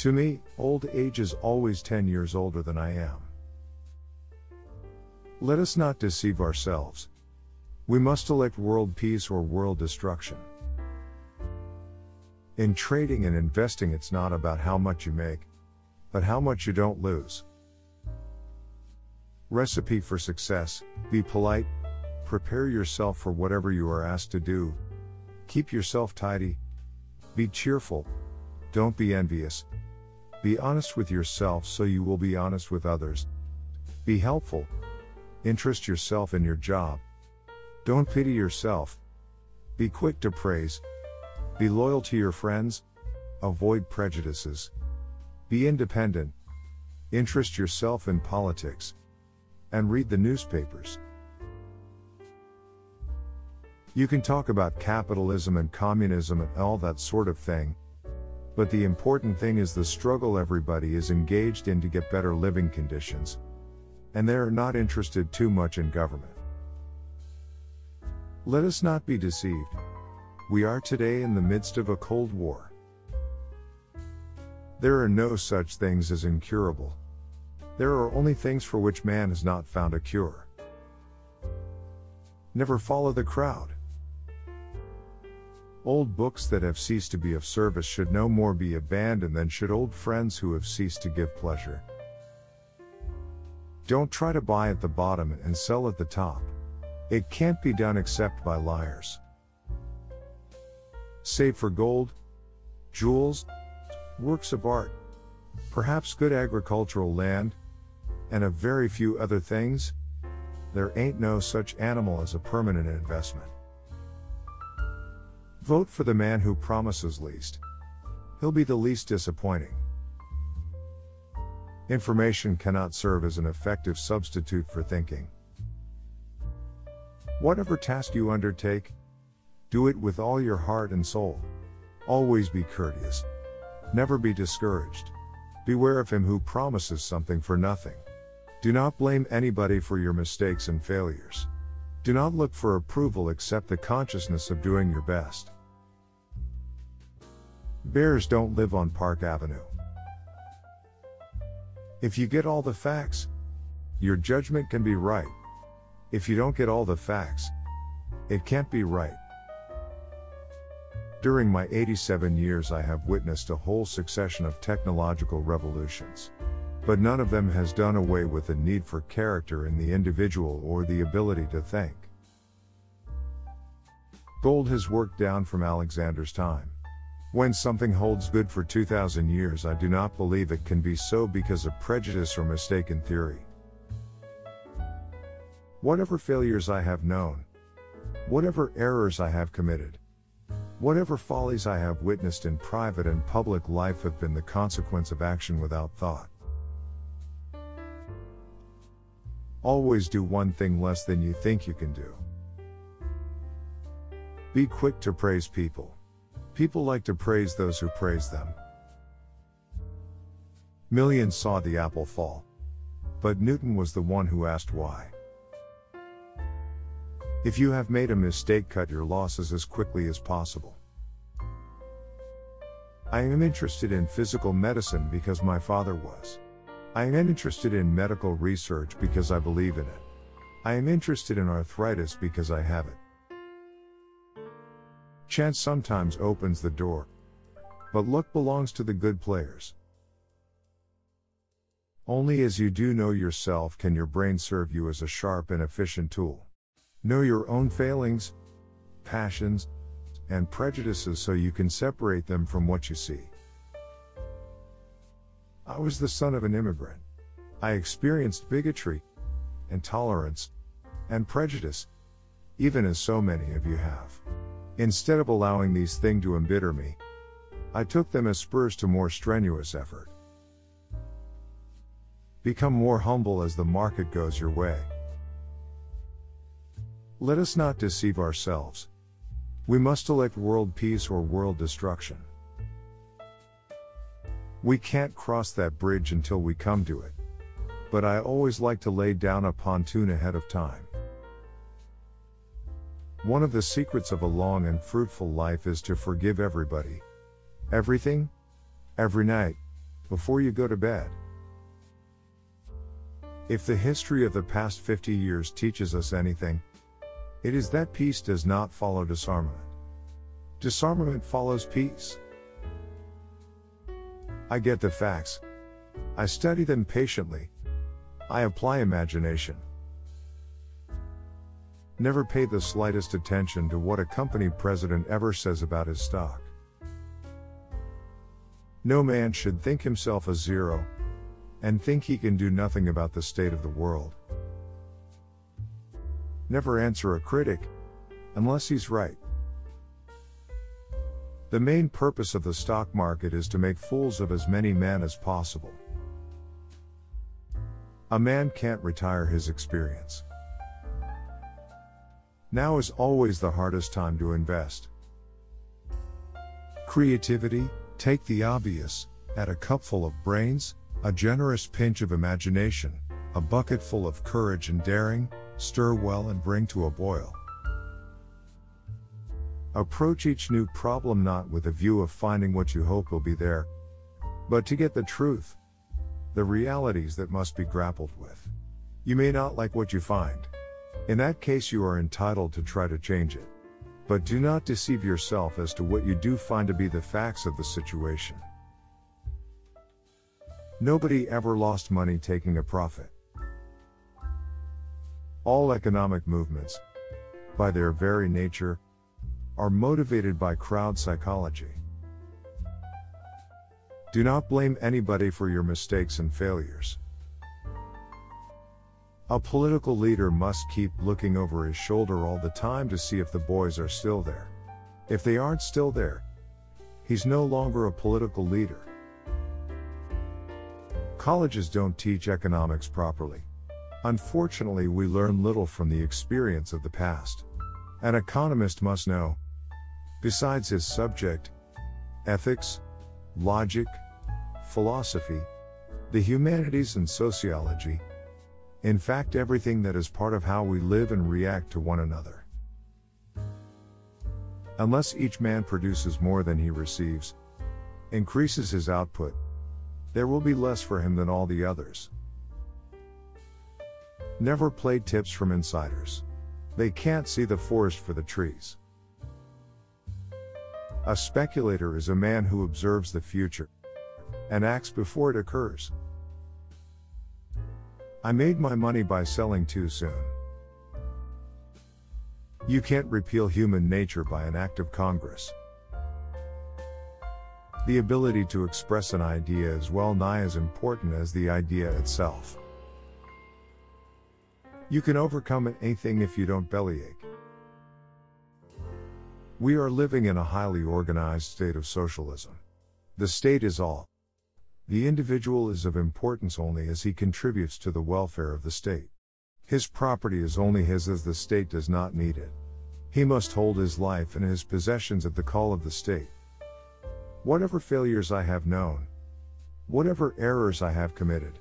To me, old age is always 10 years older than I am. Let us not deceive ourselves. We must elect world peace or world destruction. In trading and investing, it's not about how much you make, but how much you don't lose. Recipe for success: be polite, prepare yourself for whatever you are asked to do, keep yourself tidy, be cheerful, don't be envious, be honest with yourself so you will be honest with others, be helpful, interest yourself in your job, don't pity yourself, be quick to praise, be loyal to your friends, avoid prejudices, be independent, interest yourself in politics, and read the newspapers. You can talk about capitalism and communism and all that sort of thing, but the important thing is the struggle everybody is engaged in to get better living conditions, and they are not interested too much in government. Let us not be deceived. We are today in the midst of a Cold War. There are no such things as incurable. There are only things for which man has not found a cure. Never follow the crowd. Old books that have ceased to be of service should no more be abandoned than should old friends who have ceased to give pleasure. Don't try to buy at the bottom and sell at the top. It can't be done except by liars. Save for gold, jewels, works of art, perhaps good agricultural land, and a very few other things. There ain't no such animal as a permanent investment. Vote for the man who promises least. He'll be the least disappointing. Information cannot serve as an effective substitute for thinking. Whatever task you undertake, do it with all your heart and soul. Always be courteous. Never be discouraged. Beware of him who promises something for nothing. Do not blame anybody for your mistakes and failures. Do not look for approval except the consciousness of doing your best. Bears don't live on Park Avenue. If you get all the facts, your judgment can be right. If you don't get all the facts, it can't be right. During my 87 years I have witnessed a whole succession of technological revolutions. But none of them has done away with the need for character in the individual or the ability to think. Gold has worked down from Alexander's time. When something holds good for 2,000 years, I do not believe it can be so because of prejudice or mistaken theory. Whatever failures I have known, whatever errors I have committed, whatever follies I have witnessed in private and public life have been the consequence of action without thought. Always do one thing less than you think you can do. Be quick to praise people. People like to praise those who praise them. Millions saw the apple fall, but Newton was the one who asked why. If you have made a mistake, cut your losses as quickly as possible. I am interested in physical medicine because my father was. I am interested in medical research because I believe in it. I am interested in arthritis because I have it. Chance sometimes opens the door, but luck belongs to the good players. Only as you do know yourself can your brain serve you as a sharp and efficient tool. Know your own failings, passions, and prejudices so you can separate them from what you see. I was the son of an immigrant. I experienced bigotry, intolerance, and prejudice, even as so many of you have. Instead of allowing these things to embitter me, I took them as spurs to more strenuous effort. Become more humble as the market goes your way. Let us not deceive ourselves. We must elect world peace or world destruction. We can't cross that bridge until we come to it. But I always like to lay down a pontoon ahead of time. One of the secrets of a long and fruitful life is to forgive everybody, everything, every night, before you go to bed. If the history of the past 50 years teaches us anything, it is that peace does not follow disarmament. Disarmament follows peace. I get the facts. I study them patiently. I apply imagination. Never pay the slightest attention to what a company president ever says about his stock. No man should think himself a zero, and think he can do nothing about the state of the world. Never answer a critic, unless he's right. The main purpose of the stock market is to make fools of as many men as possible. A man can't retire his experience. Now is always the hardest time to invest. Creativity, take the obvious, add a cupful of brains, a generous pinch of imagination, a bucket full of courage and daring, stir well and bring to a boil. Approach each new problem not with a view of finding what you hope will be there, but to get the truth, the realities that must be grappled with. You may not like what you find. In that case, you are entitled to try to change it. But do not deceive yourself as to what you do find to be the facts of the situation. Nobody ever lost money taking a profit. All economic movements, by their very nature, are motivated by crowd psychology. Do not blame anybody for your mistakes and failures. A political leader must keep looking over his shoulder all the time to see if the boys are still there. If they aren't still there, he's no longer a political leader. Colleges don't teach economics properly. Unfortunately, we learn little from the experience of the past. An economist must know, besides his subject, ethics, logic, philosophy, the humanities and sociology, in fact everything that is part of how we live and react to one another. Unless each man produces more than he receives, increases his output, there will be less for him than all the others. Never play tips from insiders. They can't see the forest for the trees. A speculator is a man who observes the future and acts before it occurs. I made my money by selling too soon. You can't repeal human nature by an act of Congress. The ability to express an idea is well nigh as important as the idea itself. You can overcome anything if you don't bellyache. We are living in a highly organized state of socialism. The state is all. The individual is of importance only as he contributes to the welfare of the state. His property is only his as the state does not need it. He must hold his life and his possessions at the call of the state. Whatever failures I have known, whatever errors I have committed,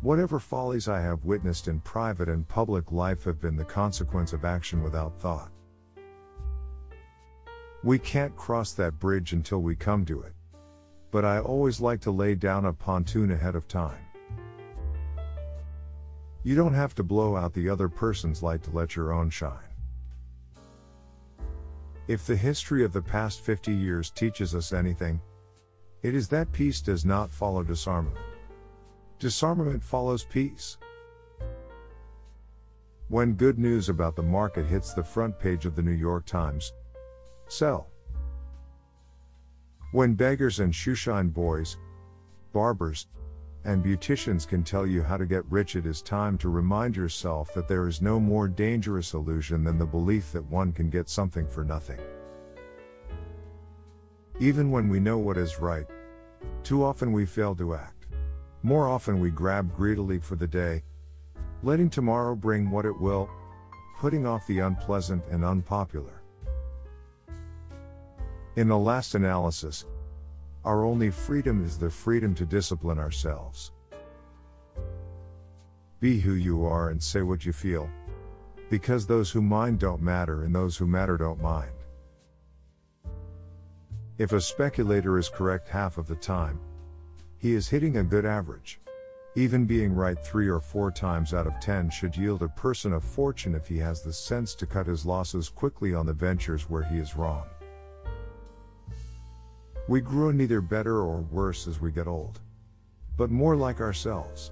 whatever follies I have witnessed in private and public life have been the consequence of action without thought. We can't cross that bridge until we come to it. But I always like to lay down a pontoon ahead of time. You don't have to blow out the other person's light to let your own shine. If the history of the past 50 years teaches us anything, it is that peace does not follow disarmament. Disarmament follows peace. When good news about the market hits the front page of the New York Times, sell. When beggars and shoeshine boys, barbers, and beauticians can tell you how to get rich, it is time to remind yourself that there is no more dangerous illusion than the belief that one can get something for nothing. Even when we know what is right, too often we fail to act. More often we grab greedily for the day, letting tomorrow bring what it will, putting off the unpleasant and unpopular. In the last analysis, our only freedom is the freedom to discipline ourselves. Be who you are and say what you feel, because those who mind don't matter and those who matter don't mind. If a speculator is correct half of the time, he is hitting a good average. Even being right 3 or 4 times out of 10 should yield a person of fortune if he has the sense to cut his losses quickly on the ventures where he is wrong. We grow neither better or worse as we get old, but more like ourselves.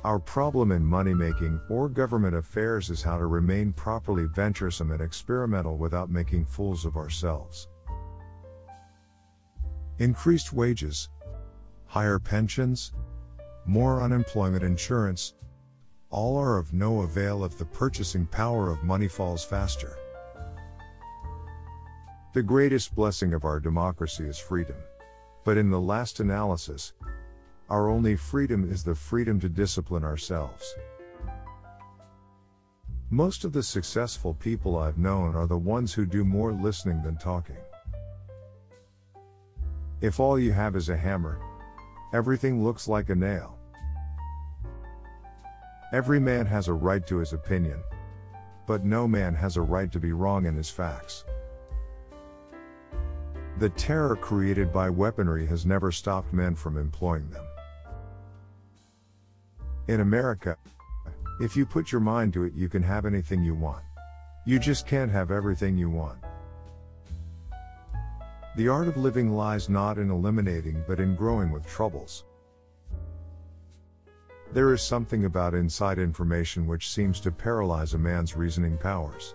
Our problem in money-making or government affairs is how to remain properly venturesome and experimental without making fools of ourselves. Increased wages, higher pensions, more unemployment insurance, all are of no avail if the purchasing power of money falls faster. The greatest blessing of our democracy is freedom. But in the last analysis, our only freedom is the freedom to discipline ourselves. Most of the successful people I've known are the ones who do more listening than talking. If all you have is a hammer, everything looks like a nail. Every man has a right to his opinion, but no man has a right to be wrong in his facts. The terror created by weaponry has never stopped men from employing them. In America, if you put your mind to it, you can have anything you want. You just can't have everything you want. The art of living lies not in eliminating but in growing with troubles. There is something about inside information which seems to paralyze a man's reasoning powers.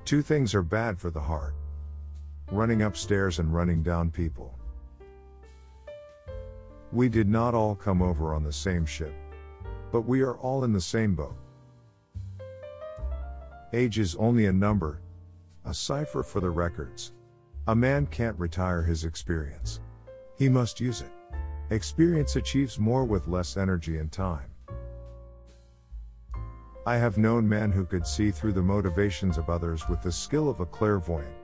2 things are bad for the heart: running upstairs and running down people. We did not all come over on the same ship, but we are all in the same boat. Age is only a number, a cipher for the records. A man can't retire his experience. He must use it. Experience achieves more with less energy and time. I have known men who could see through the motivations of others with the skill of a clairvoyant,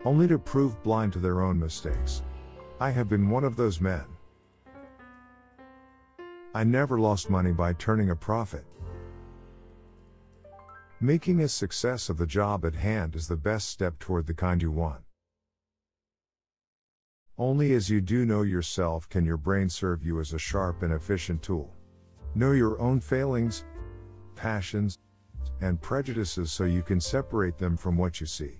only to prove blind to their own mistakes. I have been one of those men. I never lost money by turning a profit. Making a success of the job at hand is the best step toward the kind you want. Only as you do know yourself can your brain serve you as a sharp and efficient tool. Know your own failings, passions, and prejudices so you can separate them from what you see.